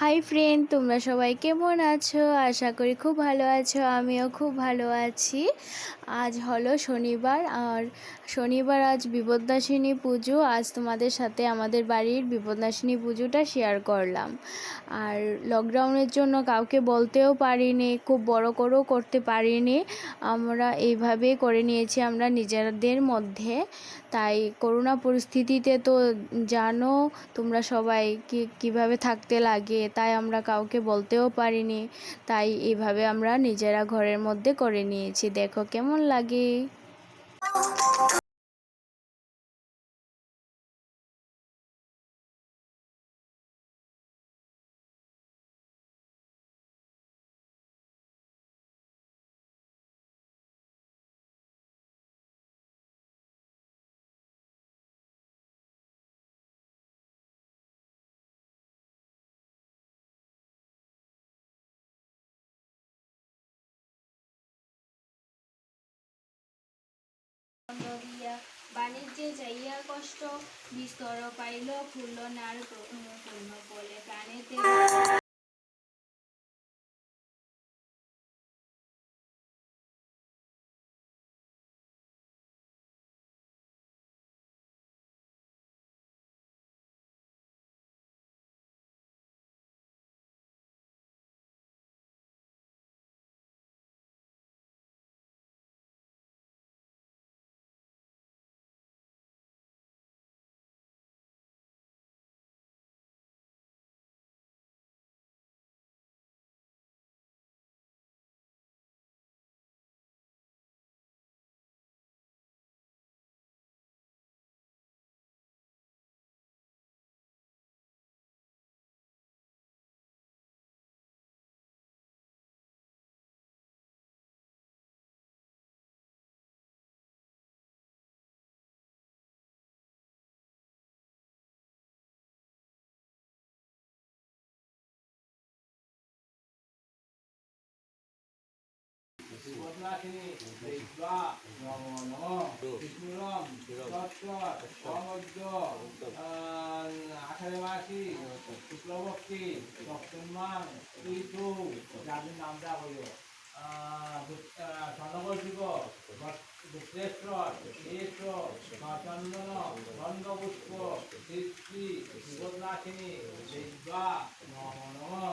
Hi friend, তোমরা সবাই কেমন আছো? আশা করি খুব ভালো আছো। আমিও খুব ভালো আছি। আজ হলো শনিবার, আর শনিবার আজ বিপদ্বাসিনী পুজো। আজ তোমাদের সাথে আমাদের বাড়ির বিপদ্বাসিনী পুজোটা শেয়ার করলাম। আর লকডাউনের জন্য কাউকে বলতেও পারিনি, খুব বড় করেও করতে পারিনি। আমরা এইভাবেই করে নিয়েছি আমরা নিজেদের মধ্যে। তাই করোনা পরিস্থিতিতে তো জানো তোমরা সবাই কীভাবে থাকতে লাগে, তাই আমরা কাউকে বলতেও পারিনি। তাই এইভাবে আমরা নিজেরা ঘরের মধ্যে করে নিয়েছি। দেখো কেমন লাগে। বাণিজ্যে যাইয়া কষ্ট, বিস্তর পাইল ফুল নার পূর্ণ বলে প্রাণেতে। বিপদনাশিনী দেবা নমো নমো বিষ্ণুরম তৎপর অমধ্য আষাঢ়ে মাসি শুক্লপক্ষী সপ্তমাং ঋতু যাদের নামটা হইল স্বর্ণকল্পিক গুপ্তেশ্বর এশ্বর চন্দন গন্ধপুষ্প সৃষ্টি বিপদনাশিনী দেবা নমো নমো।